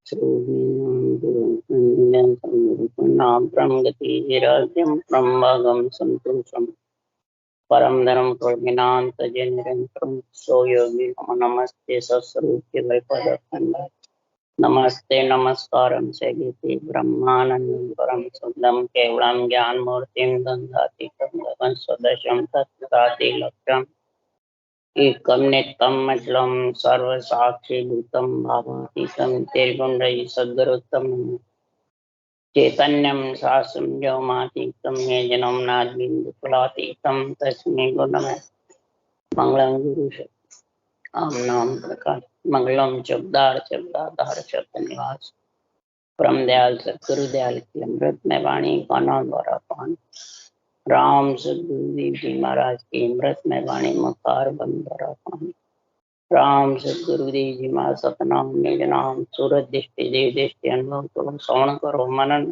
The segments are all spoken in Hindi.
नाम ब्रह्मगम संतोषम परम धर्म निरंतरम सो योगी नमस्ते सत्स्वरूप नमस्ते नमस्कारं सेविते ब्रह्मानंदं परम शुद्धं केवलं ज्ञानमूर्तिं दन्दातीतं गगन सदृशं तत्सदाति लक्ष्यम् एकं नित्यं मचलं सर्वसाक्षिभूतं भावातीतं निर्गुणैः सद्गुरुतं चैतन्यं शास्त्रं व्योमातीतं येजनं नाद्बिन्दुकुलातीतं तस्मै गुणमे मंगलं गुरु आम नाम प्रकाश मंगलम शब्दाधार शब्द निवास परम दयाल सतगुरु दयाल की अमृत में वाणी कानों द्वारा पान राम सदगुरुदेव जी महाराज की अमृत में वाणी मकार बंद द्वारा पान राम सदगुरुदेव जी महाराज सतनाम निज नाम सूरज दृष्टि देव दृष्टि अनुभव करो श्रवण करो मनन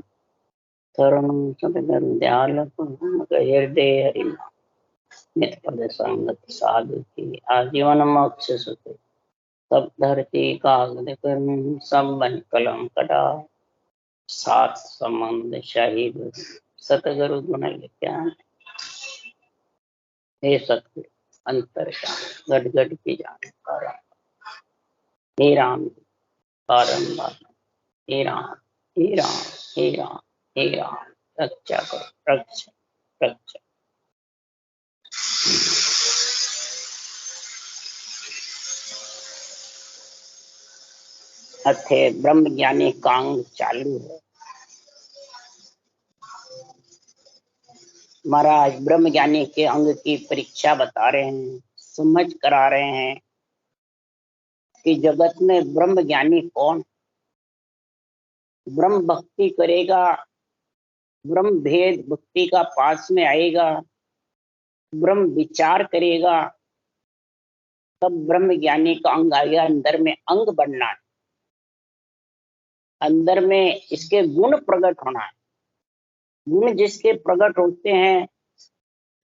शरण सतगुरु दयाल हृदय हरि नित पद संगत साधु की आजीवन मोक्ष सुख सब धरती कागज कर्म सब बन कलम कटा सात संबंध शहीद सतगुरु गुण ज्ञान हे सतगुरु अंतर जान गट गट की जान कारण हे राम कारण हे राम हे राम हे राम हे राम रक्षा करो रक्षा रक्षा। अथे ब्रह्म ज्ञानी कांग चालू है। महाराज ब्रह्म ज्ञानी के अंग की परीक्षा बता रहे हैं, समझ करा रहे हैं कि जगत में ब्रह्म ज्ञानी कौन, ब्रह्म भक्ति करेगा, ब्रह्म भेद भक्ति का पास में आएगा, ब्रह्म विचार करेगा, तब ब्रह्म ज्ञानी का अंग आएगा। अंदर में अंग बनना है, अंदर में इसके गुण प्रकट होना है। गुण जिसके प्रकट होते हैं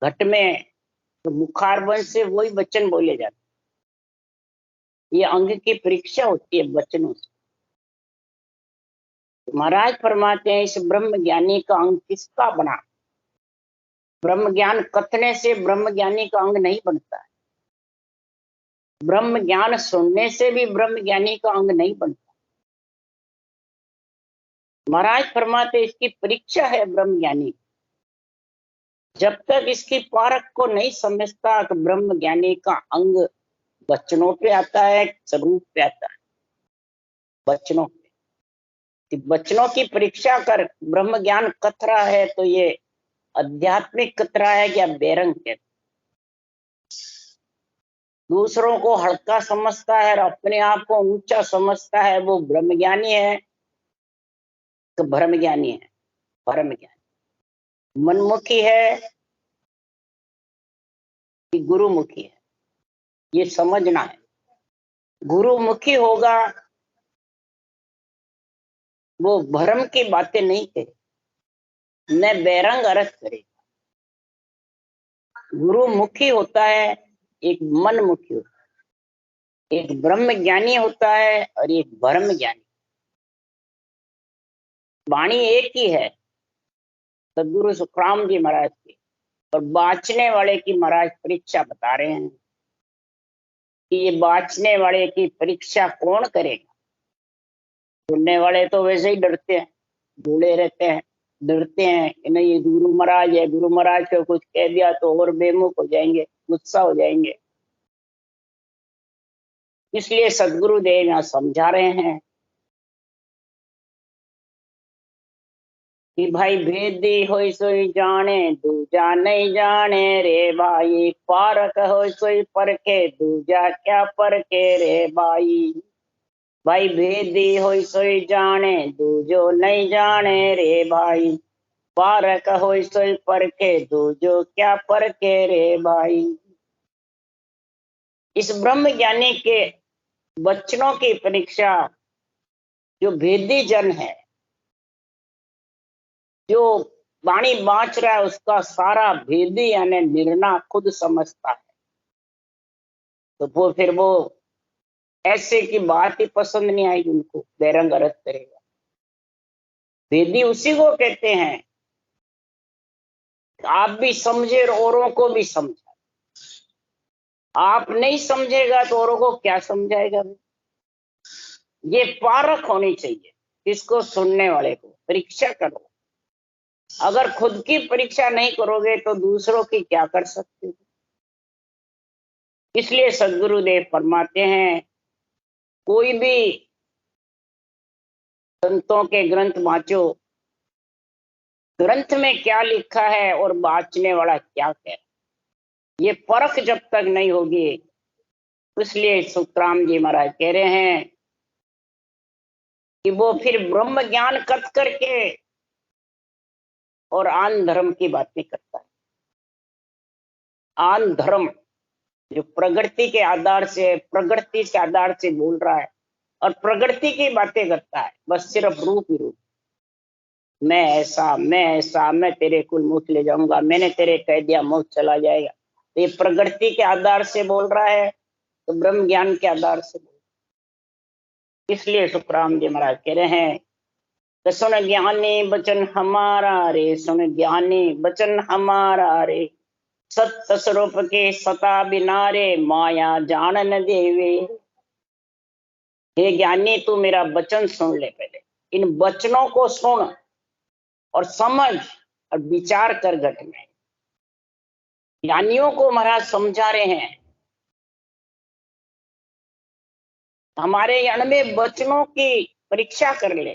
घट में, तो मुखारबंध से वही वचन बोले जाते। ये अंग की परीक्षा होती है वचनों से। महाराज फरमाते हैं इस ब्रह्म ज्ञानी का अंग किसका बना। ब्रह्म ज्ञान कथने से ब्रह्म ज्ञानी का अंग नहीं बनता है। ब्रह्म ज्ञान सुनने से भी ब्रह्म ज्ञानी का अंग नहीं बनता। महाराज फरमाते इसकी परीक्षा है ब्रह्म ज्ञानी। जब तक इसकी पारख को नहीं समझता तो ब्रह्म ज्ञानी का अंग वचनों पे आता है, स्वरूप पे आता है। वचनों पे, वचनों की परीक्षा कर ब्रह्म ज्ञान कतरा है तो ये आध्यात्मिक कतरा है क्या बेरंग है। दूसरों को हल्का समझता है और अपने आप को ऊंचा समझता है, वो ब्रह्म ज्ञानी है तो भ्रम ज्ञानी है। भ्रम ज्ञानी मनमुखी है कि गुरुमुखी है, ये समझना है। गुरुमुखी होगा वो भ्रम की बातें नहीं कहे, न बेरंग अर्थ करेगा। गुरुमुखी होता है, एक मनमुखी होता है। एक ब्रह्म ज्ञानी होता है और एक भ्रम ज्ञानी। वाणी एक ही है सदगुरु सुखराम जी महाराज की, और बाँचने वाले की महाराज परीक्षा बता रहे हैं कि ये बाँचने वाले की परीक्षा कौन करेगा। सुनने वाले तो वैसे ही डरते हैं, भूले रहते हैं, डरते हैं कि नहीं ये गुरु महाराज है, गुरु महाराज को कुछ कह दिया तो और बेमुख हो जाएंगे, गुस्सा हो जाएंगे। इसलिए सदगुरु देव यहाँ समझा रहे हैं कि भाई भेदी होई सोई जाने, दूजा नहीं जाने रे भाई। पारक होई सोई परखे, दूजा क्या परखे रे भाई। भाई भेदी होई सोई जाने, दूजो नहीं जाने रे भाई। पारक होई सोई परखे, दूजो क्या परखे रे भाई। इस ब्रह्म ज्ञानी के वचनों की परीक्षा जो भेदी जन है, जो वाणी बाँच रहा है, उसका सारा भेदी यानी निर्णय खुद समझता है, तो वो फिर वो ऐसे की बात ही पसंद नहीं आएगी उनको, बेरंग अर्थ करेगा। वेदी उसी को कहते हैं आप भी समझे और औरों को भी समझा। आप नहीं समझेगा तो औरों को क्या समझाएगा। ये पारख होनी चाहिए किसको, सुनने वाले को। परीक्षा करो, अगर खुद की परीक्षा नहीं करोगे तो दूसरों की क्या कर सकते हो। इसलिए सदगुरुदेव फरमाते हैं कोई भी संतों के ग्रंथ वांचो, ग्रंथ में क्या लिखा है और वाचने वाला क्या कह रहा, ये परख जब तक नहीं होगी। इसलिए सुखराम जी महाराज कह रहे हैं कि वो फिर ब्रह्म ज्ञान कथ करके और आन धर्म की बातें करता है। आन धर्म जो प्रकृति के आधार से, प्रकृति के आधार से बोल रहा है और प्रकृति की बातें करता है, बस सिर्फ रूप ही रूप। मैं ऐसा, मैं ऐसा, मैं तेरे कुल मुख ले जाऊंगा, मैंने तेरे कह दिया मुख चला जाएगा। तो ये प्रकृति के आधार से बोल रहा है, तो ब्रह्म ज्ञान के आधार से बोल। इसलिए सुखराम जी महाराज कह रहे हैं तो सुन ज्ञानी वचन हमारा रे, सुन ज्ञानी वचन हमारा रे, सत्य स्वरूप के सता बिना रे, माया जान न देवे। हे ज्ञानी तू मेरा वचन सुन ले, पहले इन वचनों को सुन और समझ और विचार कर घट में। ज्ञानियों को महाराज समझा रहे हैं हमारे 98 वचनों की परीक्षा कर ले।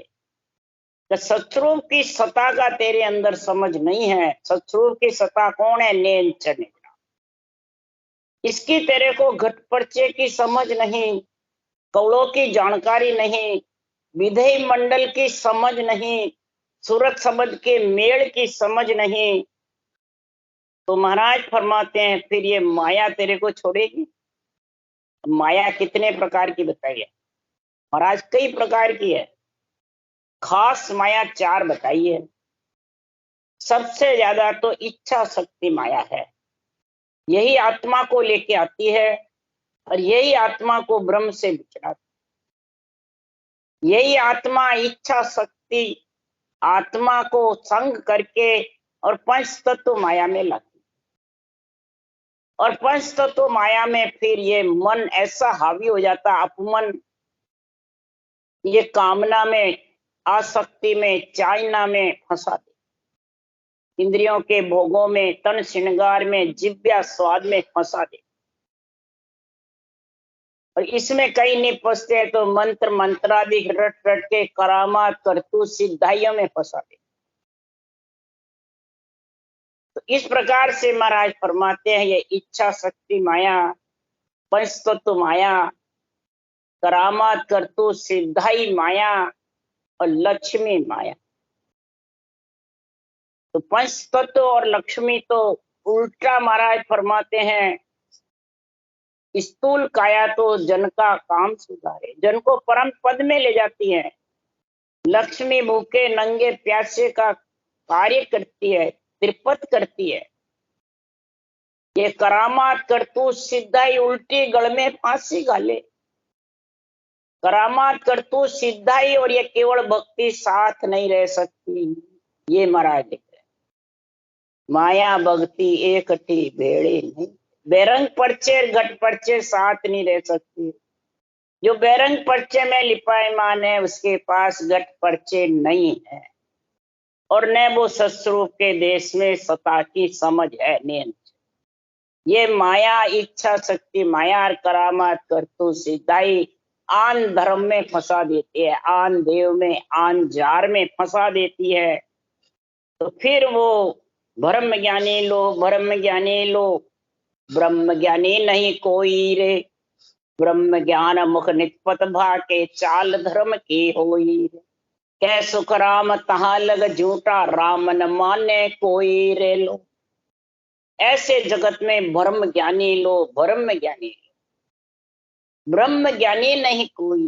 तो सतरूप की सत्ता का तेरे अंदर समझ नहीं है। सतरूप की सत्ता कौन है? नेन चने, इसकी तेरे को घट पर्चे की समझ नहीं, कौड़ों की जानकारी नहीं, विधेय मंडल की समझ नहीं, सूरत शब्द के मेल की समझ नहीं। तो महाराज फरमाते हैं फिर ये माया तेरे को छोड़ेगी। माया कितने प्रकार की बताई है महाराज? कई प्रकार की है, खास माया 4 बताई है। सबसे ज्यादा तो इच्छा शक्ति माया है, यही आत्मा को लेके आती है और यही आत्मा को ब्रह्म से बिछड़ाती। यही आत्मा इच्छा शक्ति आत्मा को संग करके और पंच तत्व माया में लाती। और पंच तत्व माया में फिर ये मन ऐसा हावी हो जाता, अपमन, ये कामना में, आसक्ति में, चाइना में फंसा दे, इंद्रियों के भोगों में, तन श्रृंगार में, जिव्या स्वाद में फंसा दे। और इसमें कई नहीं फंसते हैं तो मंत्र मंत्रादि रट रट के करामात करतूत सिद्धाइयों में फंसा दे। तो इस प्रकार से महाराज फरमाते हैं ये इच्छा शक्ति माया, पंच तत्व माया, करामात करतूत सिद्धाई माया और लक्ष्मी माया। तो पंच तत्व और लक्ष्मी तो उल्टा महाराज फरमाते हैं, स्थूल काया तो जन का काम सुधारे, जन को परम पद में ले जाती है। लक्ष्मी भूखे नंगे प्यासे का कार्य करती है, त्रिपत करती है। ये करामात करतूत सिद्धाई उल्टी गल में फांसी घाले। करामात करतूत सिद्धाई और ये केवल भक्ति साथ नहीं रह सकती। ये महाराज लिख रहे, माया भक्ति एक ठी भेड़े नहीं, बेरंग पर्चे घट पर्चे साथ नहीं रह सकती। जो बेरंग पर्चे में लिपायमान है उसके पास घट पर्चे नहीं है और न वो सस्वरूप के देश में सता की समझ है। नेन ये माया इच्छा शक्ति माया और करामात करतू सिद्धाई आन धर्म में फंसा देती है, आन देव में, आन जार में फंसा देती है। तो फिर वो ब्रह्म ज्ञानी लो, ब्रह्म ज्ञानी लो, ब्रह्म ज्ञानी नहीं कोई रे, ब्रह्म ज्ञान मुख नित्पत भाके चाल धर्म की होई रे, कह सुख राम तहां लग झूठा राम न माने कोई रे लो। ऐसे जगत में ब्रह्म ज्ञानी लो, ब्रह्म ज्ञानी लो, ब्रह्म ज्ञानी नहीं कोई।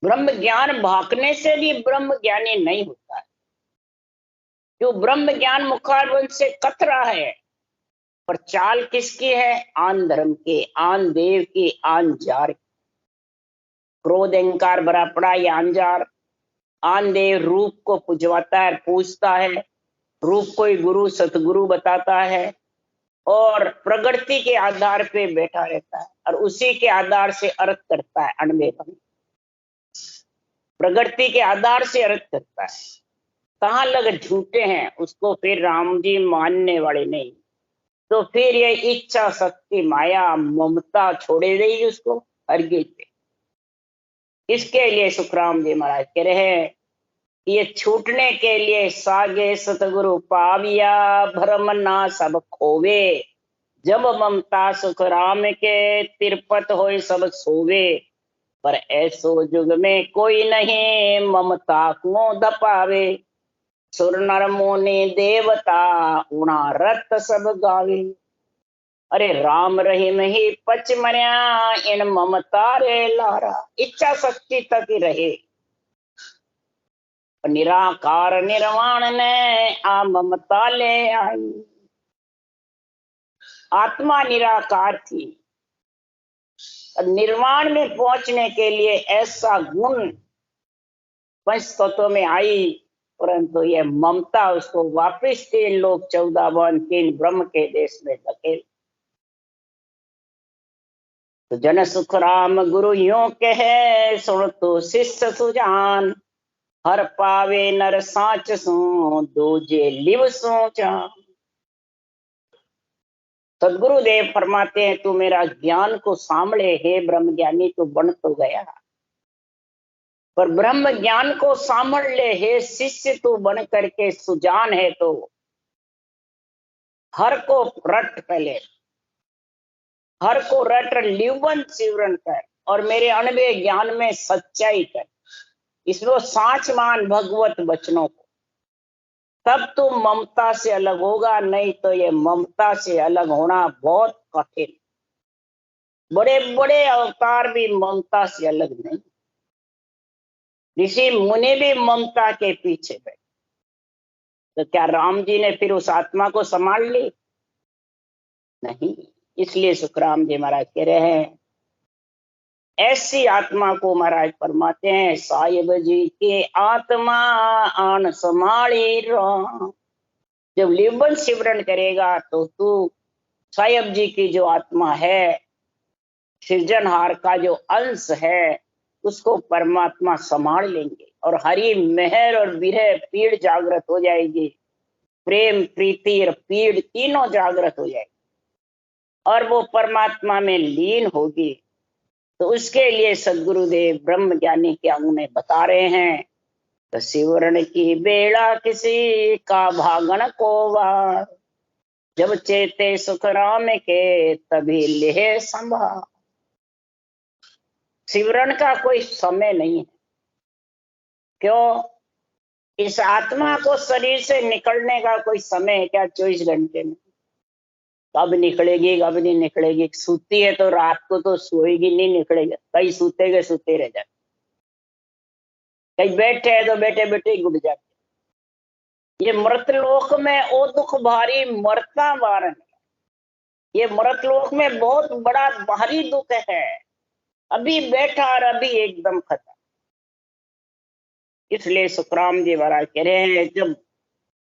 ब्रह्म ज्ञान भागने से भी ब्रह्म ज्ञानी नहीं होता है, जो ब्रह्म ज्ञान मुखारबंद से कतरा है पर चाल किसकी है? आन धर्म के, आन देव के, आन जार। क्रोध अहंकार भरा पड़ा ये आंजार। आन देव रूप को पुजवाता है, पूजता है, रूप को ही गुरु सतगुरु बताता है, और प्रगति के आधार पे बैठा रहता है और उसी के आधार से अर्थ करता है। अणवे प्रगति के आधार से अर्थ करता है। कहाँ लग झूठे हैं, उसको फिर राम जी मानने वाले नहीं। तो फिर ये इच्छा शक्ति माया ममता छोड़े देगी उसको हरगिज पे। इसके लिए सुखराम जी महाराज कह रहे हैं, ये छूटने के लिए सागे सतगुरु पाविया, भरम ना सब खोवे, जब ममता सुख राम के, तिरपत होए सब सोवे, पर ऐसो युग में कोई नहीं, ममता को दपावे, सुर नर मुनि देवता, उना रत सब गावे। अरे राम रहीम ही पच मरिया, इन ममता रे लारा। इच्छा शक्ति तक ही रहे, निराकार निर्वाण ने आ ममता ले आई। आत्मा निराकार थी, निर्वाण में पहुंचने के लिए ऐसा गुण पंच तत्वों में आई, परंतु यह ममता उसको वापिस 3 लोक 14 वन 3 ब्रह्म के देश में धकेल। तो जन सुख राम गुरु यूं कहे, सुन तो शिष्य सुजान, हर पावे नर साच सो, दूजे लिव सो जान। सदगुरुदेव फरमाते हैं, तू मेरा ज्ञान को सांभले हे ब्रह्म ज्ञानी, तू बन तो गया, पर ब्रह्म ज्ञान को सांभल ले हे शिष्य, तू बन करके सुजान है। तो हर को रट, पहले हर को रट, लिवन सिवरण कर, और मेरे अणवे ज्ञान में सच्चाई कर, इसमें साच मान भगवत वचनों को, तब तू ममता से अलग होगा। नहीं तो ये ममता से अलग होना बहुत कठिन। बड़े बड़े अवतार भी ममता से अलग नहीं, ऋषि मुनि भी ममता के पीछे बैठे। तो क्या राम जी ने फिर उस आत्मा को संभाल ली? नहीं। इसलिए सुखराम जी महाराज कह रहे हैं, ऐसी आत्मा को महाराज फरमाते हैं, साहिब जी के आत्मा आन संभाली राम। जब लिवन सिमरन करेगा तो तू साहिब जी की जो आत्मा है, सृजनहार का जो अंश है, उसको परमात्मा संभाल लेंगे, और हरि मेहर और विरह पीड़ जागृत हो जाएगी। प्रेम प्रीति और पीड़ तीनों जागृत हो जाएगी, और वो परमात्मा में लीन होगी। तो उसके लिए सदगुरुदेव ब्रह्म ज्ञानी के अंग में बता रहे हैं, तो सिवरण की बेड़ा किसी का भागन को वार, जब चेते सुख राम के, तभी लेह संभाल। सिवरण का कोई समय नहीं है। क्यों? इस आत्मा को शरीर से निकलने का कोई समय है क्या? 24 घंटे में कब निकलेगी कब नहीं निकलेगी। सूती है तो रात को तो सोएगी नहीं, निकलेगा। कई सूते के सूते रह जाते, कहीं बैठे हैं तो बैठे बैठे ही गुड़ जाते। ये मृतलोक में ओ दुख भारी मरता वारन, ये मृतलोक में बहुत बड़ा भारी दुख है। अभी बैठा और अभी एकदम खत्म। इसलिए सुखराम जी महाराज कह रहे हैं, जब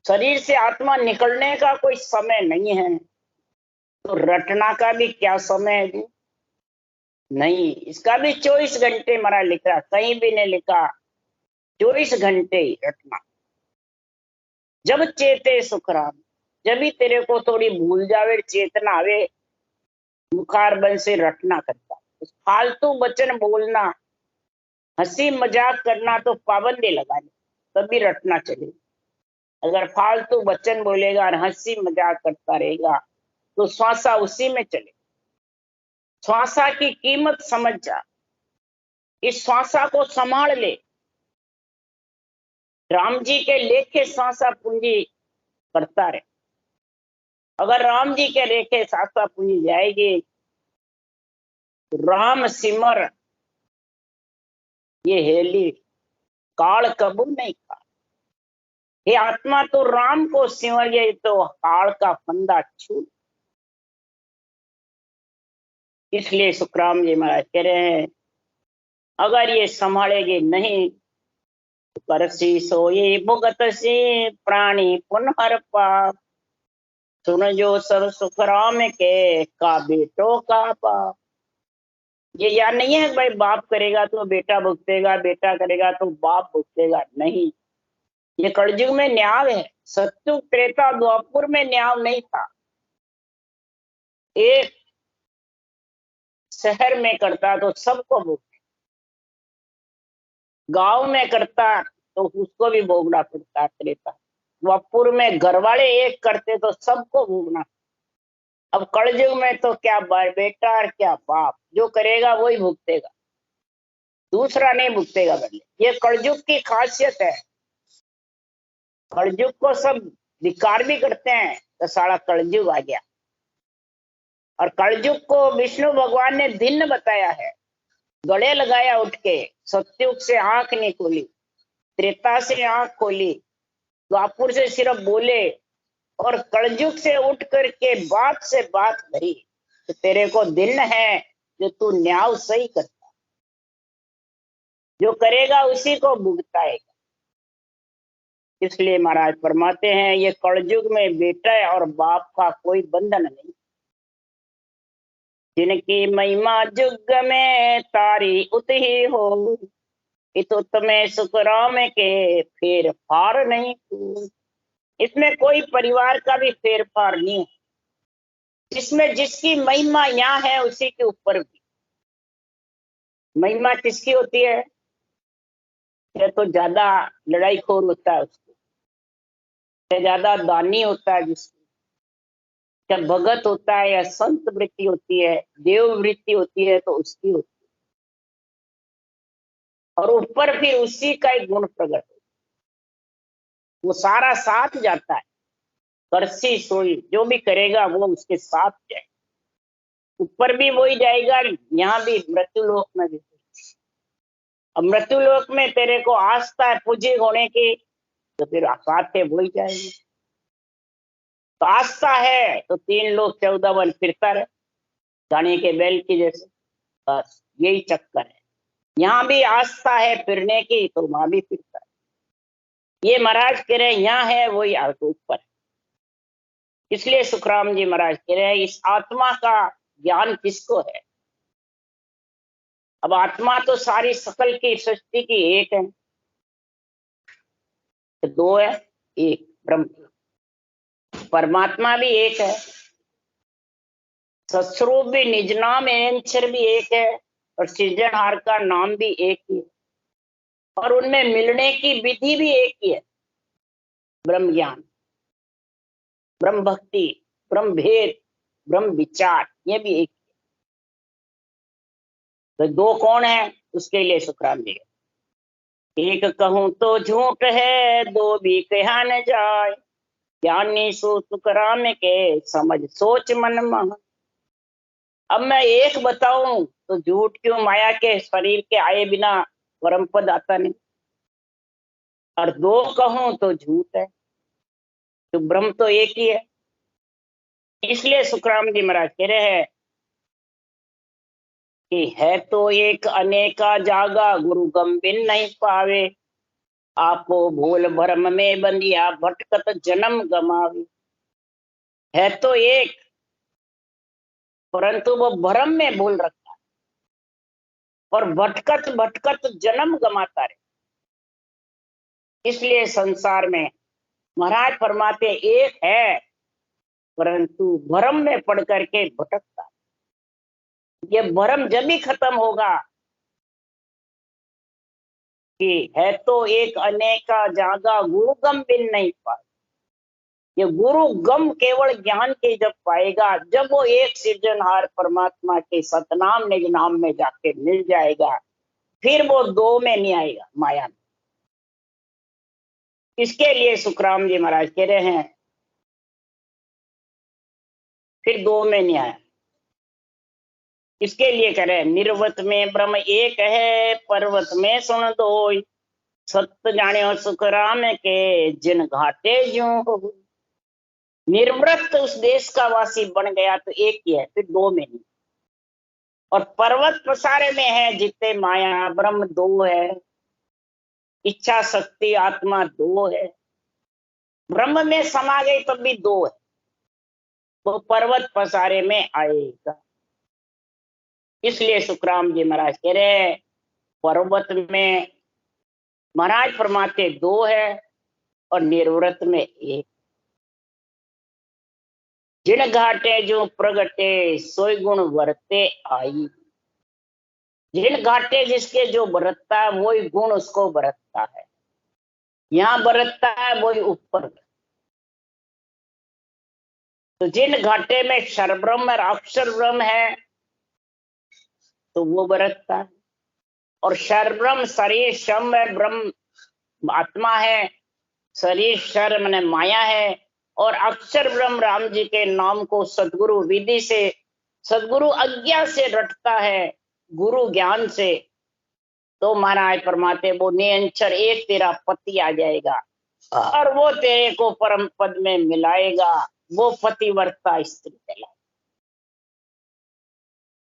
शरीर से आत्मा निकलने का कोई समय नहीं है, तो रटना का भी क्या समय है जी? नहीं, इसका भी 24 घंटे महाराज लिखा, कहीं भी नहीं लिखा 24 घंटे ही रटना। जब चेते सुखराम, जब भी तेरे को थोड़ी भूल जावे, चेतना आवे, मुखार बन से रटना करता। फालतू वचन बोलना, हंसी मजाक करना तो पाबंदी लगानी, तभी रटना चले। अगर फालतू वचन बोलेगा और हंसी मजाक करता रहेगा तो श्वासा उसी में चले। श्वासा की कीमत समझ जा, इस श्वासा को संभाल ले। राम जी के लेखे श्वासा पूंजी करता रहे। अगर राम जी के लेखे श्वासा पूंजी जाएगी, राम सिमर ये हेली काल कबू नहीं खा। ये आत्मा तो राम को सिमर गई तो काल का फंदा छू। इसलिए सुखराम जी महाराज कह रहे हैं, अगर ये संभालेंगे नहीं तो करसी सोई भुगत से प्राणी पुनः पाप। सुन जो सब सुखराम के का बेटो का पाप। ये याद नहीं है भाई बाप करेगा तो बेटा भुगतेगा, बेटा करेगा तो बाप भुगतेगा, नहीं। ये कलयुग में न्याय है। सत्युग त्रेता द्वापर में न्याय नहीं था। एक शहर में करता तो सबको भोग, गांव में करता तो उसको भी भोगना पड़ता त्रेता। द्वापर में घर वाले एक करते तो सबको भोगना। अब कलयुग में तो क्या बेटा और क्या बाप, जो करेगा वही भुगतेगा, दूसरा नहीं भुगतेगा। बल्ले ये कलयुग की खासियत है। कलयुग को सब धिक्कार भी करते हैं तो सारा कलयुग आ गया। और कलयुग को विष्णु भगवान ने दिन बताया है। गले लगाया उठ के, सत्युग से आंख नहीं खोली, त्रेता से आंख खोली, द्वापर से सिर्फ बोले, और कलयुग से उठ करके बात से बात करी। तो तेरे को दिन है जो तू न्याय सही करता, जो करेगा उसी को भुगताएगा। इसलिए महाराज फरमाते हैं, ये कलयुग में बेटा और बाप का कोई बंधन नहीं। जिनकी महिमा जुग में तारी उतही हो, इतो तुम्हें सुखराम के फेर फार नहीं हो। इसमें कोई परिवार का भी फेर फार नहीं है। जिसमें जिसकी महिमा यहाँ है उसी के ऊपर भी महिमा किसकी होती है। या तो ज्यादा लड़ाई खोर होता है उसको, या ज्यादा दानी होता है जिसको, या भगत होता है, या संत वृत्ति होती है, देव वृत्ति होती है तो उसकी होती है। और ऊपर फिर उसी का एक गुण प्रकट होता है, वो सारा साथ जाता है। करसी सोई, जो भी करेगा वो उसके साथ जाए। ऊपर भी वही जाएगा, यहाँ भी मृत्यु लोक में भी। अब मृत्यु लोक में तेरे को आस्था है पूज्य होने की, तो फिर साथ है वही जाएगी। तो आस्था है तो 3 लोग 14 वन फिरता रहे, गाने के बैल की जैसे। बस यही चक्कर है। यहाँ भी आस्था है फिरने की तो वहां भी फिरता है। ये महाराज कह रहे यहाँ है वही ऊपर। इसलिए सुखराम जी महाराज कह रहे हैं, इस आत्मा का ज्ञान किसको है। अब आत्मा तो सारी सकल की सृष्टि की एक है, तो 2 है, एक ब्रह्म। परमात्मा भी एक है, सस्वरूप भी, निज नाम अक्षर भी एक है, और सृजनहार का नाम भी एक ही है, और उनमें मिलने की विधि भी एक ही है। ब्रह्म ज्ञान, ब्रह्म भक्ति, ब्रह्म भेद, ब्रह्म विचार, ये भी एक। तो 2 कौन है उसके लिए सुखराम जी, एक कहूं तो झूठ है, 2 भी कहा न जाए, ज्ञानी सो सुखराम के समझ सोच मन मह। अब मैं एक बताऊं तो झूठ क्यों, माया के शरीर के आए बिना परम पद आता नहीं। और 2 कहूं तो झूठ है, तो ब्रह्म तो एक ही है। इसलिए सुखराम जी महाराज कह रहे हैं कि है तो एक अनेका जागा, गुरु गंभीर नहीं पावे, आपो भूल भरम में बंदिया, भटकत जन्म गमावे। है तो एक, परंतु वो भ्रम में भूल रखता है, और भटकत भटकत जन्म गमाता रहे। इसलिए संसार में महाराज फरमाते एक है, परंतु भ्रम में पड़ करके भटकता है। ये भ्रम जब भी खत्म होगा कि है तो एक अनेका जागा, गुरु गम बिन नहीं पाए। ये गुरु गम केवल ज्ञान के जब पाएगा, जब वो एक सृजनहार परमात्मा के सतनाम निज नाम में जाके मिल जाएगा, फिर वो 2 में नहीं आएगा, माया में। इसके लिए सुखराम जी महाराज कह रहे हैं फिर 2 में नहीं आया। इसके लिए कह रहे हैं, निर्वत में ब्रह्म एक है, पर्वत में सुन दो, सत्य जाने सुखराम के जिन घाटे जो हो। निर्वृत उस देश का वासी बन गया तो एक ही है, फिर 2 में नहीं। और पर्वत पसारे में है जितने माया, ब्रह्म दो है, इच्छा शक्ति आत्मा दो है, ब्रह्म में समा गई तब भी दो है, वो पर्वत पसारे में आएगा। इसलिए सुखराम जी महाराज कह रहे पर्वत में महाराज फरमाते दो है और निर्वृत में एक। जिन घाटे जो प्रगटे सोई गुण वर्ते आई। जिन घाटे जिसके जो बरतता है वही गुण उसको बरतता है, यहाँ बरतता है वही ऊपर। तो जिन घाटे में क्षर ब्रह्म और अक्षर ब्रह्म है तो वो बरतता है, और क्षर ब्रह्म शरीर श्रम है, ब्रह्म आत्मा है, शरीर शर माने माया है, और अक्षर ब्रह्म राम जी के नाम को सदगुरु विधि से, सदगुरु आज्ञा से रटता है, गुरु ज्ञान से, तो महाराज फरमाते वो निरंतर एक तेरा पति आ जाएगा और वो तेरे को परम पद में मिलाएगा, वो पतिव्रता स्त्री कहलाएगी।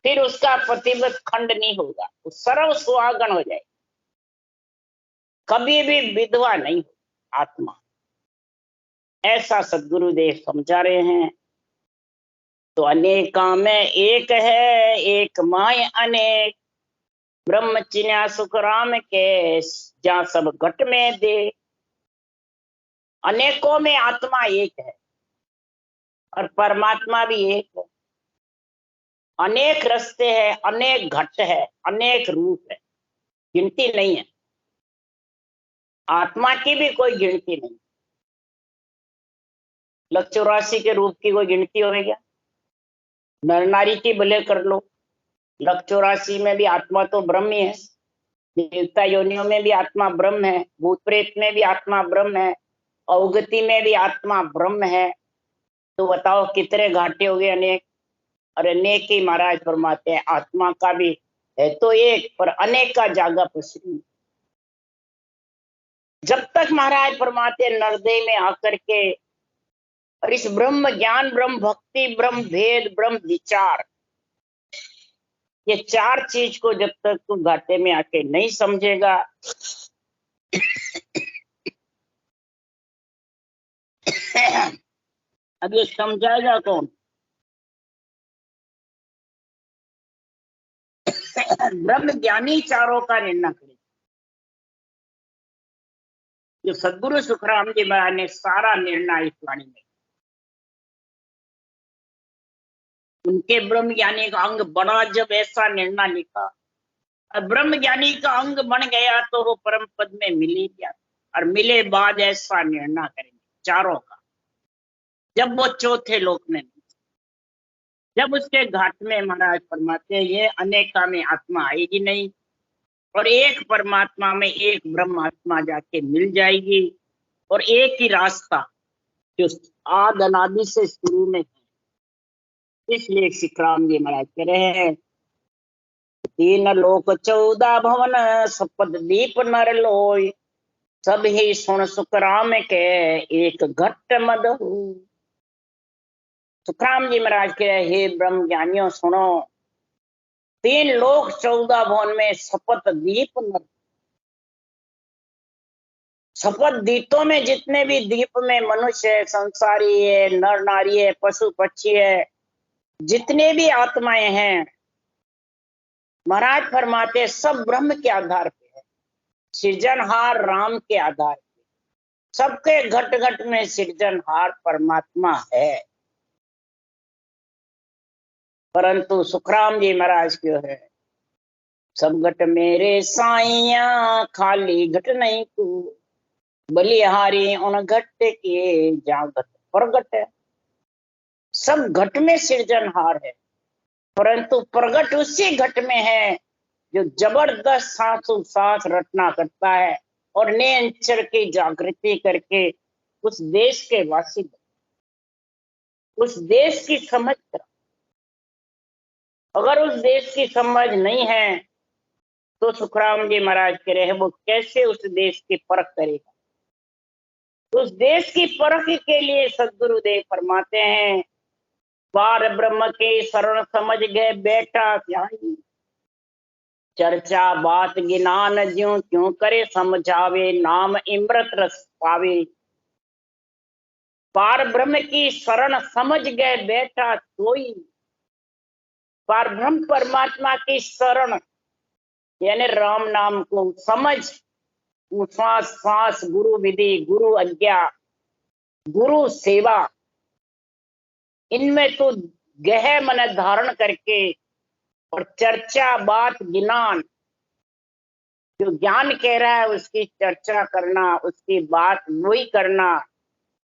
फिर उसका पतिव्रत खंड नहीं होगा, वो सर्व सुहागन हो जाएगा, कभी भी विधवा नहीं हो आत्मा। ऐसा सदगुरुदेव समझा रहे हैं। तो अनेका में एक है, एक माय अनेक, ब्रह्म चिन्या सुख राम के, जहाँ सब घट में दे। अनेकों में आत्मा एक है और परमात्मा भी एक है। अनेक रास्ते हैं, अनेक घट है, अनेक रूप है, गिनती नहीं है। आत्मा की भी कोई गिनती नहीं। 184 के रूप की कोई गिनती होगी क्या? नर नारी की भले कर लो, 184 में भी आत्मा तो ब्रह्म ही है। देवता योनियों में भी आत्मा ब्रह्म है, भूत प्रेत में भी आत्मा ब्रह्म है, अवगति में भी आत्मा ब्रह्म है। तो बताओ कितने घाटे हो गए अनेक। और अनेक ही महाराज फरमाते हैं आत्मा का भी है तो एक, पर अनेक का जागा पसरी। जब तक महाराज फरमाते नरदेह में आकर के और इस ब्रह्म ज्ञान, ब्रह्म भक्ति, ब्रह्म भेद, ब्रह्म विचार, ये चार चीज को जब तक तू घाटे में आके नहीं समझेगा, अब ये समझाएगा कौन? ब्रह्म ज्ञानी चारों का निर्णय करे। जो सदगुरु सुखराम जी महाराज ने सारा निर्णय इस वाणी में, उनके ब्रह्म ज्ञानी का अंग बड़ा, जब ऐसा निर्णय लिखा और ब्रह्म ज्ञानी का अंग बन गया तो वो परम पद में मिल ही गया। और मिले बाद ऐसा निर्णय करेंगे चारों का, जब वो चौथे लोक में, जब उसके घाट में महाराज फरमाते हैं ये अनेका में आत्मा आएगी नहीं, और एक परमात्मा में एक ब्रह्म आत्मा जाके मिल जाएगी, और एक ही रास्ता जो आद अनादि से शुरू में है। इसलिए सिखराम जी महाराज कह रहे हैं 3 लोक 14 भवन, सपद दीप नर लोय, सब ही सुन सुखराम के एक घट मद हो। सुखराम जी महाराज कह रहे हे ब्रह्म ज्ञानियों सुनो, 3 लोक 14 भवन में शपथ दीप नर, शपथ दीपों में जितने भी दीप में मनुष्य है, संसारी है, नर नारी है, पशु पक्षी है, जितने भी आत्माएं हैं, महाराज फरमाते सब ब्रह्म के आधार पे है, सृजनहार राम के आधार पे। सबके घट घट में सृजनहार परमात्मा है, परंतु सुखराम जी महाराज क्यों है सब घट मेरे साइया, खाली घट नहीं तू, बलिहारी उन घट के जागत प्रगट है। सब घट में सृजनहार है, परंतु प्रगट उसी घट में है जो जबरदस्त सांसों सांस रटना करता है और निरंतर की जागृति करके उस देश के वासी, उस देश की समझ कर। अगर उस देश की समझ नहीं है तो सुखराम जी महाराज कह रहे हैं वो कैसे उस देश की परख करेगा। उस देश की परख के लिए सदगुरुदेव फरमाते हैं पार ब्रह्म के शरण समझ गए बेटा क्या ही। चर्चा बात गिनान ज्यों क्यों करे समझावे, नाम इमृत रस पावे। पार ब्रह्म की शरण समझ गए बेटा सोई। पार ब्रह्म परमात्मा की शरण यानी राम नाम को समझ, श्वास श्वास गुरु विधि, गुरु आज्ञा, गुरु सेवा, इनमें तो गहरे मन धारण करके और चर्चा बात ज्ञान, जो ज्ञान कह रहा है उसकी चर्चा करना, उसकी बात वही करना,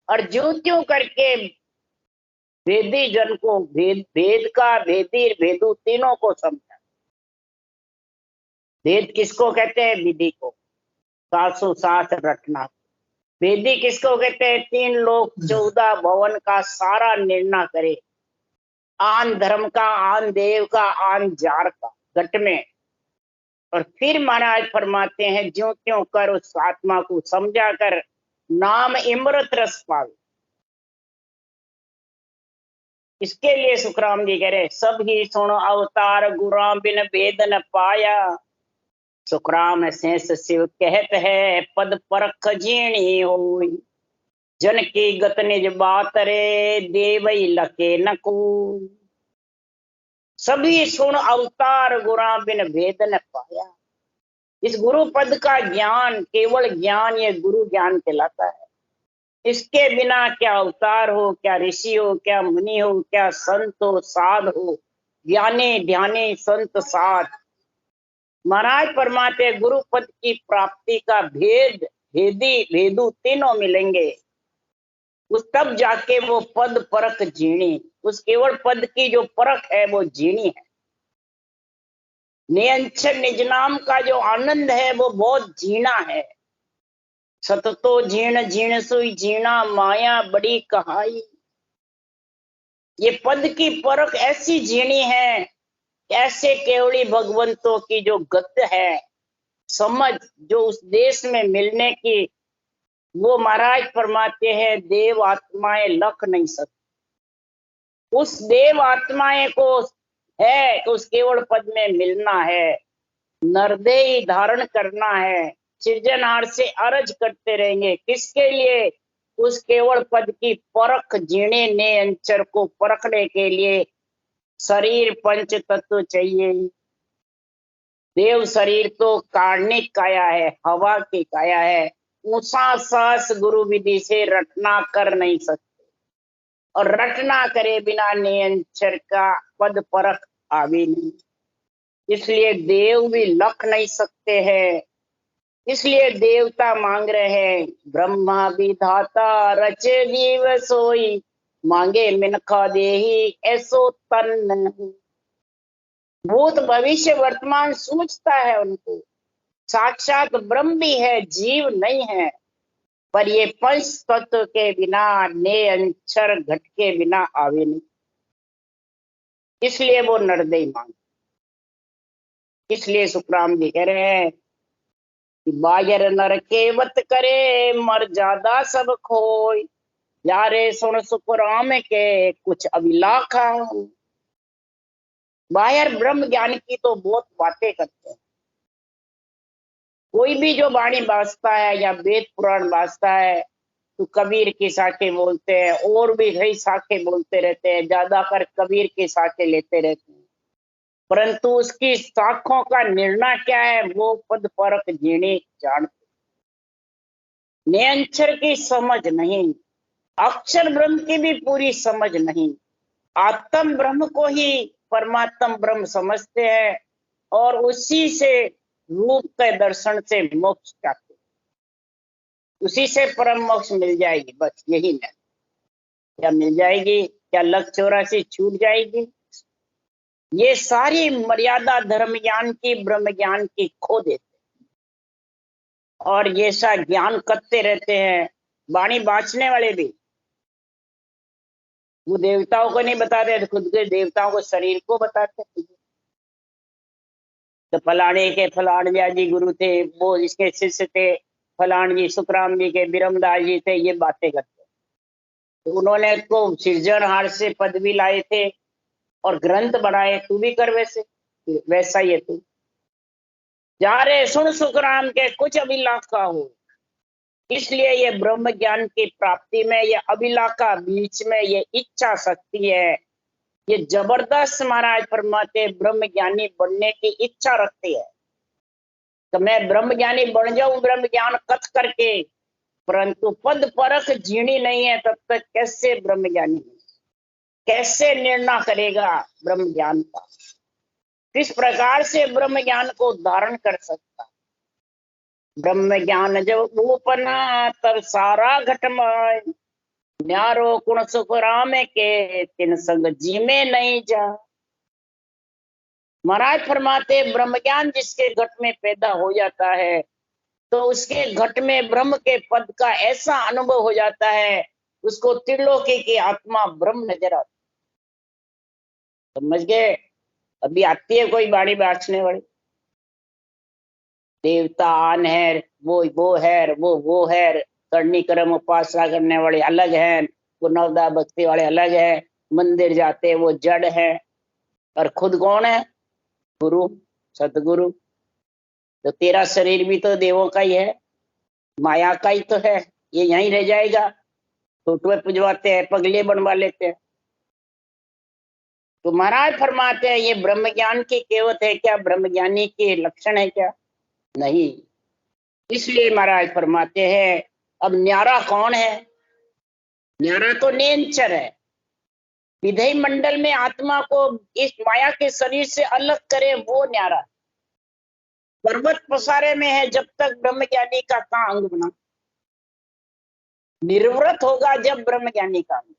और ज्यों त्यों करके वेदी जन को भेद का भेदी भेदू तीनों को समझा। भेद किसको कहते हैं? विधि को, 707 रटना। वेदी किसको कहते हैं? 3 लोक 14 भवन का सारा निर्णय करे, आन धर्म का, आन देव का, आन जार का, घट में। और फिर महाराज फरमाते हैं ज्यों त्यों कर उस आत्मा को समझा कर नाम इमृत रस पावे। इसके लिए सुखराम जी कह रहे सब ही सुन अवतार गुराम बिन भेद न पाया। सुखराम शेष शिव कहत है पद परख जीणी होई। जन की गत निज बात रे देवई लके न कोई। सभी सुन अवतार गुरा बिन भेद न पाया। इस गुरु पद का ज्ञान, केवल ज्ञान, ये गुरु ज्ञान कहलाता है। इसके बिना क्या अवतार हो, क्या ऋषि हो, क्या मुनि हो, क्या संत हो, साध हो, ज्ञानी ध्यानी संत साध, महाराज फरमाते गुरु पद की प्राप्ति का भेद, भेदी भेदू तीनों मिलेंगे। उस तब जाके वो पद परख जीणी, उस केवल पद की जो परख है वो जीणी है। नियंचन निज नाम का जो आनंद है वो बहुत जीना है। सततो जीण जीण सुई जीना माया बड़ी कहाई। ये पद की परख ऐसी जीनी है, ऐसे केवली भगवंतों की जो गत है, समझ जो उस देश में मिलने की, वो महाराज फरमाते हैं देव आत्माएं लख नहीं सकती। उस देव आत्माएं को है कि उस केवल पद में मिलना है, नरदेही धारण करना है, सृजनहार से अर्ज करते रहेंगे। किसके लिए? उस केवल पद की परख जीने ने अंचर को परखने के लिए शरीर पंच तत्व चाहिए। देव शरीर तो कार्णिक काया है, हवा की काया है। ऊंचा सांस गुरु विधि से रटना कर नहीं सकते, और रटना करे बिना नियंचर का पद परख आवे नहीं। इसलिए देव भी लख नहीं सकते हैं। इसलिए देवता मांग रहे हैं ब्रह्मा विधाता रचे जीव सोई, मांगे मिनखा देही ऐसो तन। भूत भविष्य वर्तमान सूझता है उनको, साक्षात ब्रह्म भी है, जीव नहीं है। पर ये पंच तत्व के बिना, ने अंचर घट के बिना आवे नहीं। इसलिए वो नरदेही मांग। इसलिए सुखराम जी कह रहे हैं बायर नर केवत करे मर ज्यादा सब खोई। यारे सुन सुखराम के कुछ अभिलाखा। बायर ब्रह्म ज्ञान की तो बहुत बातें करते हैं। कोई भी जो वाणी बाजता है या वेद पुराण बाजता है तो कबीर की साखे बोलते हैं, और भी कई साखे बोलते रहते हैं, ज्यादातर कबीर की साखे लेते रहते हैं। परंतु उसकी शाखों का निर्णय क्या है? वो पद परख जीणी जानते, नियंचर की समझ नहीं, अक्षर ब्रह्म की भी पूरी समझ नहीं। आत्म ब्रह्म को ही परमात्म ब्रह्म समझते हैं और उसी से रूप के दर्शन से मोक्ष चाहते, उसी से परम मोक्ष मिल जाएगी। बस यही नहीं, क्या मिल जाएगी? क्या लख 84 छूट जाएगी? ये सारी मर्यादा धर्म ज्ञान की, ब्रह्म ज्ञान की खो देते और ये सा ज्ञान करते रहते हैं। वाणी बांचने वाले भी वो देवताओं को नहीं बताते, खुद के देवताओं को, शरीर को बताते। तो फलाने के फलान जी गुरु थे, वो इसके शिष्य थे, फलान जी सुखराम जी के, बिरमदास जी थे, ये बातें करते। तो उन्होंने तो सृजनहार से पदवी लाए थे और ग्रंथ बनाए, तू भी कर वैसे, वैसा ही है तू। जा रे सुन सुखराम के कुछ अभिलाखा हो। इसलिए ये ब्रह्म ज्ञान की प्राप्ति में ये अभिलाखा, बीच में ये इच्छा शक्ति है, ये जबरदस्त महाराज फरमाते ब्रह्म ज्ञानी बनने की इच्छा रखती है। तो मैं ब्रह्म ज्ञानी बन जाऊं ब्रह्म ज्ञान कथ करके, परंतु पद परख जीनी नहीं है तब तक कैसे ब्रह्म ज्ञानी, कैसे निर्णय करेगा ब्रह्म ज्ञान का, किस प्रकार से ब्रह्म ज्ञान को धारण कर सकता। ब्रह्म ज्ञान जब ऊपना तब सारा घटमाय, न्यारो गुण सुख राम के तिन संग जी में नहीं जा। महाराज फरमाते ब्रह्म ज्ञान जिसके घट में पैदा हो जाता है तो उसके घट में ब्रह्म के पद का ऐसा अनुभव हो जाता है, उसको त्रिलोकी की आत्मा ब्रह्म नजर आती। समझ गए? अभी आती है कोई बाड़ी बाँचने वाली, देवता आन है, वो है, वो है, करनी कर्म उपासना करने वाले अलग हैं, वो नवदा भक्ति वाले अलग है, मंदिर जाते वो जड़ है, और खुद कौन है? गुरु, सतगुरु। तो तेरा शरीर भी तो देवों का ही है, माया का ही तो है, ये यहीं रह जाएगा। फोटो पुजवाते हैं, पगले बनवा लेते हैं। तो महाराज फरमाते हैं ये ब्रह्म ज्ञान की केवत है क्या? ब्रह्म ज्ञानी के लक्षण है क्या? नहीं। इसलिए महाराज फरमाते हैं अब न्यारा कौन है? न्यारा तो नेंचर है, विधेय मंडल में आत्मा को इस माया के शरीर से अलग करे वो न्यारा। पर्वत पसारे में है जब तक ब्रह्म ज्ञानी का कहाँ अंग बना, निर्वृत होगा जब ब्रह्म ज्ञानी का अंग,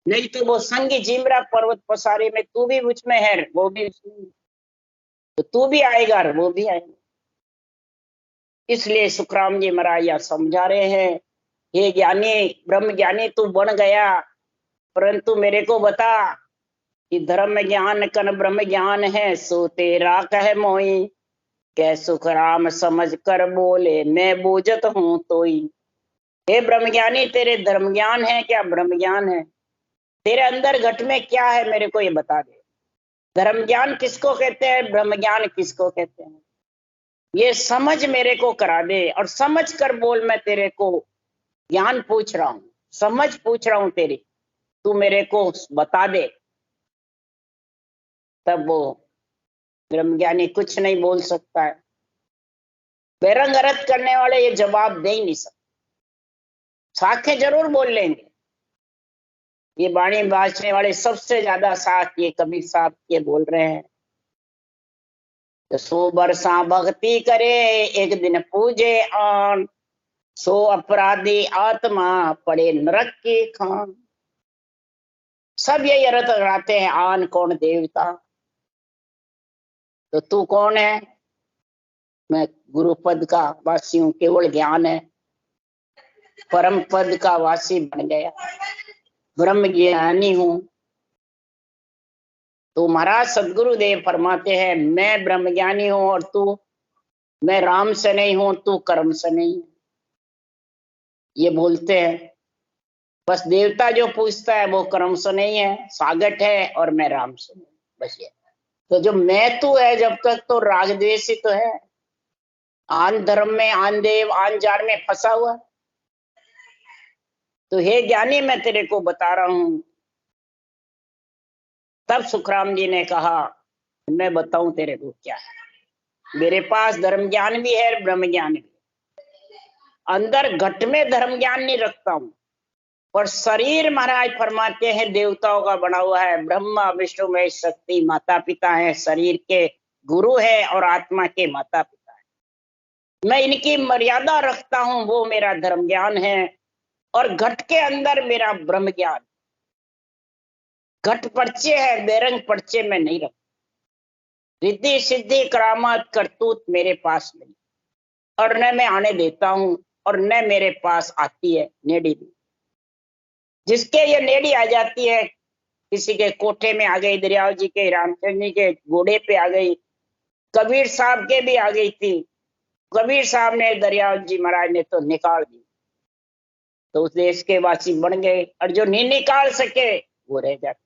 नहीं तो वो संगी जिमरा पर्वत पसारे में तू भी उसमें है, वो भी उसमें, तो तू भी आएगा और वो भी आएगा। इसलिए सुखराम जी महाराज यह समझा रहे हैं, हे ज्ञानी ब्रह्म ज्ञानी तू बन गया, परंतु मेरे को बता कि धर्म ज्ञान कन ब्रह्म ज्ञान है सो तेरा कह मोई, कै सुखराम समझ कर बोले मैं बूझत हूं तोई। हे ब्रह्म ज्ञानी तेरे धर्म ज्ञान है क्या? ब्रह्म ज्ञान है। तेरे अंदर घट में क्या है मेरे को ये बता दे। धर्म ज्ञान किसको कहते हैं, ब्रह्म ज्ञान किसको कहते हैं, ये समझ मेरे को करा दे। और समझ कर बोल, मैं तेरे को ज्ञान पूछ रहा हूं, समझ पूछ रहा हूं तेरी, तू मेरे को बता दे। तब वो ब्रह्म ज्ञानी कुछ नहीं बोल सकता है। बेरंग अरत करने वाले ये जवाब दे ही नहीं सकते, साखे जरूर बोल लेंगे। ये बाणी बाजने वाले सबसे ज्यादा साख ये कबीर साहब के बोल रहे हैं। तो 100 बरसा भक्ति करे एक दिन पूजे आन, 100 अपराधी आत्मा पड़े नरक की खान। सब यही अर्थ लगाते हैं, आन कौन? देवता। तो तू कौन है? मैं गुरु पद का वासी हूं, केवल ज्ञान है, परम पद का वासी बन गया, ब्रह्म ज्ञानी हूं। तो महाराज सदगुरुदेव फरमाते हैं मैं ब्रह्म ज्ञानी हूं और तू, मैं राम से नहीं हूं, तू कर्म से नहीं। ये बोलते हैं बस देवता जो पूछता है वो कर्म से नहीं है, सागट है, और मैं राम से नहीं, बस ये। तो जो मैं तू है जब तक तो राग द्वेष ही तो है, आन धर्म में, आन देव, आन जार में फंसा हुआ। तो हे ज्ञानी मैं तेरे को बता रहा हूं। तब सुखराम जी ने कहा मैं बताऊं तेरे को क्या है, मेरे पास धर्म ज्ञान भी है, ब्रह्म ज्ञान भी। अंदर घट में धर्म ज्ञान नहीं रखता हूं, और शरीर महाराज फरमाते हैं देवताओं का बना हुआ है, ब्रह्मा विष्णु महेश शक्ति माता पिता है, शरीर के गुरु है और आत्मा के माता पिता है। मैं इनकी मर्यादा रखता हूं, वो मेरा धर्म ज्ञान है, और घट के अंदर मेरा ब्रह्म ज्ञान। घट पर्चे है, बेरंग पर्चे में नहीं रखता। रिद्धि सिद्धि करामात करतूत मेरे पास नहीं, और न मैं आने देता हूं, और न मेरे पास आती है नेड़ी भी। जिसके ये नेड़ी आ जाती है, किसी के कोठे में आ गई, दरियाव जी के, रामचंद्र जी के घोड़े पे आ गई, कबीर साहब के भी आ गई थी। कबीर साहब ने, दरियाव जी महाराज ने तो निकाल दी। तो उस देश के वासी बन गए, और जो नहीं निकाल सके वो रह जाते।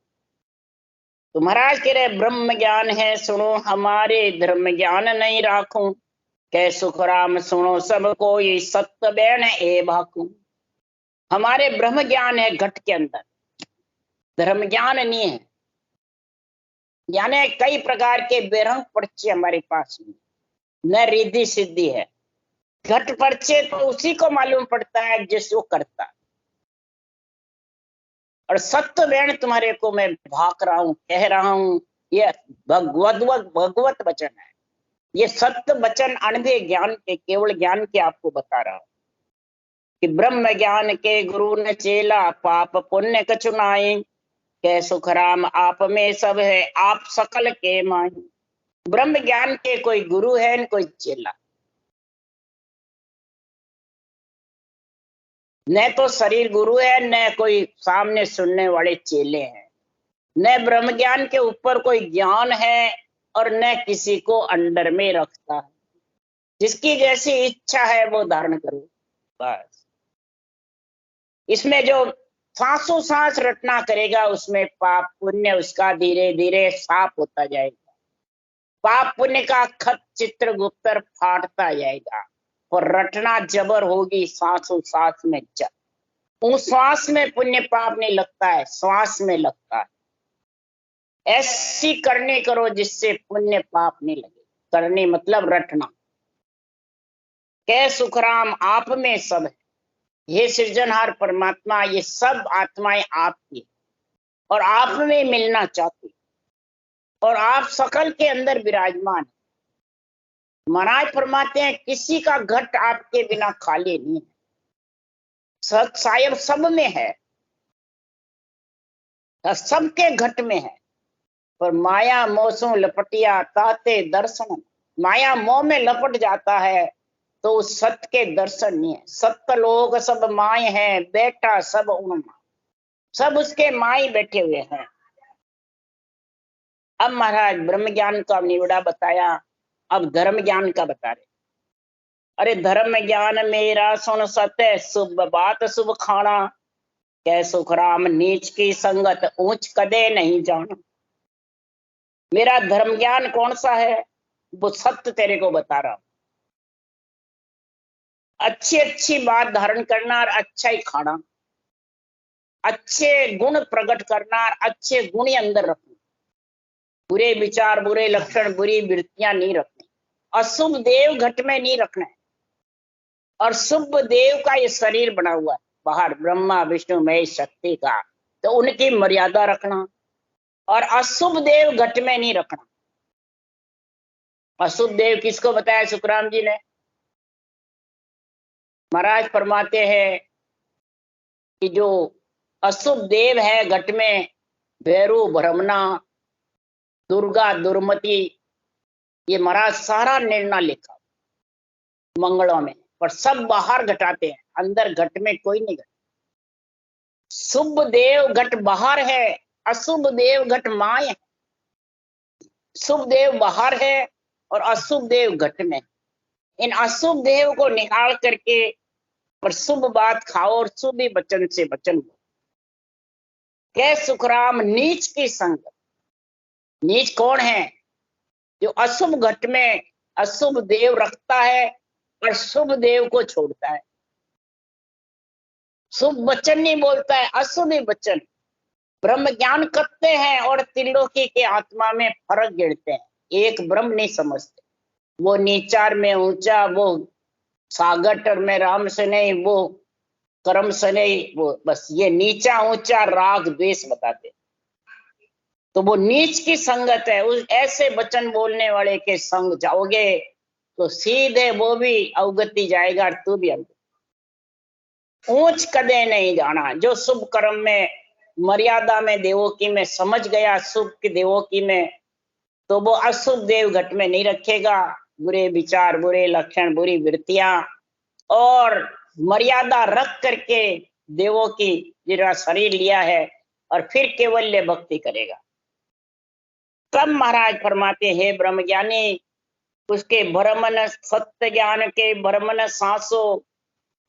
तो महाराज कह रहे ब्रह्म ज्ञान है सुनो हमारे, धर्म ज्ञान नहीं राखूं। कह सुखराम सुनो सब कोई, सत्य बैन ए भाकू। हमारे ब्रह्म ज्ञान है घट के अंदर, धर्म ज्ञान नहीं है। यानी कई प्रकार के बेरंग पर्चे हमारे पास में, न रिद्धि सिद्धि है। घट पर्चे तो उसी को मालूम पड़ता है जिसको करता है। और सत्य बैन तुम्हारे को मैं भाग रहा हूं, कह रहा हूं, ये भगवत वचन है। ये सत्य वचन अनुभव ज्ञान के, केवल ज्ञान के आपको बता रहा हूं कि ब्रह्म ज्ञान के गुरु न चेला, पाप पुण्य कछु नाई। कह सुखराम आप में सब है, आप सकल के माई। ब्रह्म ज्ञान के कोई गुरु है न कोई चेला, न तो शरीर गुरु है, न कोई सामने सुनने वाले चेले हैं, न ब्रह्म ज्ञान के ऊपर कोई ज्ञान है, और न किसी को अंडर में रखता है। जिसकी जैसी इच्छा है वो धारण करो बस। इसमें जो सांसों सांस रटना करेगा उसमें पाप पुण्य उसका धीरे धीरे साफ होता जाएगा। पाप पुण्य का खत चित्र गुप्तर फाटता जाएगा, और रटना जबर होगी सांसों सांस में जब। उस श्वास में पुण्य पाप नहीं लगता है, श्वास में लगता है। ऐसी करनी करो जिससे पुण्य पाप नहीं लगे। करनी मतलब रटना। कह सुखराम आप में सब है, ये सृजनहार परमात्मा, ये सब आत्माएं आपकी और आप में मिलना चाहती, और आप सकल के अंदर विराजमान। महाराज फरमाते हैं किसी का घट आपके बिना खाली नहीं है, शायद सब में है, सबके घट में है। पर माया मोसों लपटिया ताते दर्शन, माया मोह में लपट जाता है तो उस सत्य के दर्शन नहीं है। सत्य लोग सब माए हैं, बेटा सब उनमें, सब उसके माई बैठे हुए हैं। अब महाराज ब्रह्म ज्ञान का निवड़ा बताया, अब धर्म ज्ञान का बता रहे। अरे धर्म ज्ञान मेरा सुन सत्य, शुभ बात शुभ खाना। कह सुखराम नीच की संगत, ऊंच कदे नहीं जाना। मेरा धर्म ज्ञान कौन सा है, वो सत्य तेरे को बता रहा हूं। अच्छी अच्छी बात धारण करना और अच्छा ही खाना, अच्छे गुण प्रकट करना और अच्छे गुण ही अंदर रखना। बुरे विचार, बुरे लक्षण, बुरी वृत्तियां नहीं रखनी। अशुभ देव घट में नहीं रखना है। और शुभ देव का ये शरीर बना हुआ है बाहर, ब्रह्मा विष्णु महेश शक्ति का, तो उनकी मर्यादा रखना। और अशुभ देव घट में नहीं रखना। अशुभ देव किसको बताया सुखराम जी ने? महाराज फरमाते हैं कि जो अशुभ देव है घट में, भैरू भ्रमना, दुर्गा दुर्मति, ये महाराज सारा निर्णय लिखा मंगलों में, पर सब बाहर घटाते हैं, अंदर घट में कोई नहीं घट। शुभ देव घट बाहर है, अशुभ देव घट माय है। शुभ देव बाहर है और अशुभ देव घट में। इन अशुभ देव को निकाल करके और शुभ बात खाओ और शुभ वचन से वचन हो। कह सुखराम नीच की संगत। नीच कौन है? जो अशुभ घट में अशुभ देव रखता है और शुभ देव को छोड़ता है। शुभ वचन नहीं बोलता है, अशुभ वचन। ब्रह्म ज्ञान करते हैं और त्रिलोकी के आत्मा में फर्क गिरते हैं, एक ब्रह्म नहीं समझते। वो नीचार में ऊंचा, वो सागर में राम से नहीं, वो कर्म से नहीं, वो बस ये नीचा ऊंचा राग द्वेष बताते। तो वो नीच की संगत है। उस ऐसे वचन बोलने वाले के संग जाओगे तो सीधे वो भी अवगति जाएगा और तू भी अवगति। ऊंच कदे नहीं जाना। जो शुभ कर्म में, मर्यादा में, देवोकी में समझ गया, शुभ की देवोकी में, तो वो अशुभ देव घट में नहीं रखेगा। बुरे विचार, बुरे लक्षण, बुरी वृत्तियां और मर्यादा रख करके देवों की जिरा शरीर लिया है और फिर केवल्य भक्ति करेगा। तब महाराज फरमाते हैं ब्रह्म ज्ञानी उसके भ्रमन, सत्य ज्ञान के भ्रमन सांसो,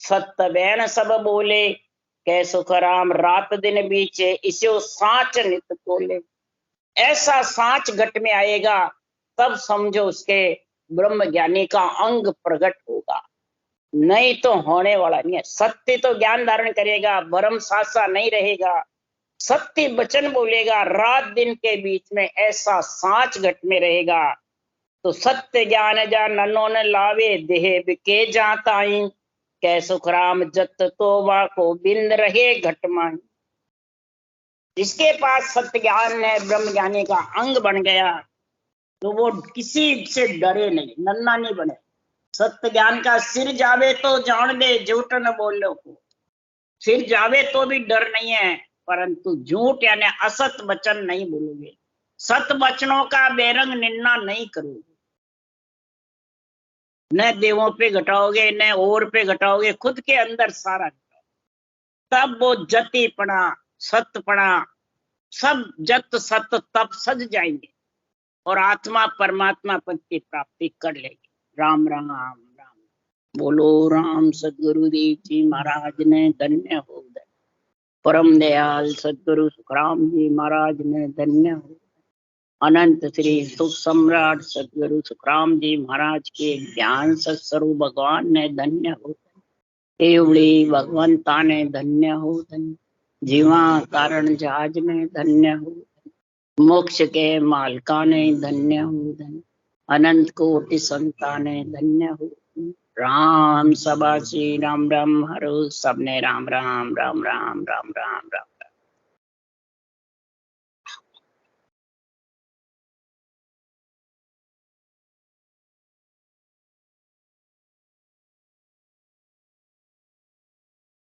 सत्य बैन सब बोले। कै सुख राम रात दिन बीचे, इसे सांच नित तोले। ऐसा सांच घट में आएगा तब समझो उसके ब्रह्म ज्ञानी का अंग प्रकट होगा, नहीं तो होने वाला नहीं है। सत्य तो ज्ञान धारण करेगा, भरम सासा नहीं रहेगा, सत्य वचन बोलेगा, रात दिन के बीच में ऐसा सांच घट में रहेगा। तो सत्य ज्ञान जा ननों लावे, देह बिके जाताई, कै सुख राम जत तोबा को बिंद रहे घट माई। जिसके पास सत्य ज्ञान है, ब्रह्म ज्ञानी का अंग बन गया, तो वो किसी से डरे नहीं, नन्ना नहीं बने। सत्य ज्ञान का सिर जावे तो जान दे, झूठ न बोलो को। सिर जावे तो भी डर नहीं है, परंतु झूठ यानी असत वचन नहीं बोलोगे, सत वचनों का बेरंग निन्ना नहीं करोगे, न देवों पे घटाओगे न और पे घटाओगे, खुद के अंदर सारा घटाओगे। तब वो जतिपना सतपना सब जत सत तब सज जाएंगे और आत्मा परमात्मा पद की प्राप्ति कर लेगी। राम राम राम। बोलो राम सदगुरुदेव जी महाराज ने धन्य हो। परम दयाल सदगुरु सुखराम जी महाराज ने धन्य हो। अनंत श्री सुख सम्राट सदगुरु सुखराम जी महाराज के ज्ञान सत्स्वरूप भगवान ने धन्य हो। केवड़ी भगवंता ने धन्य हो। जीवा कारण जहाज ने धन्य हो। मोक्ष के मालका ने धन्य हो। अनंत कोटि संता ने धन्य हो। राम सभा श्री राम राम हरो, सबने राम राम राम राम राम राम राम।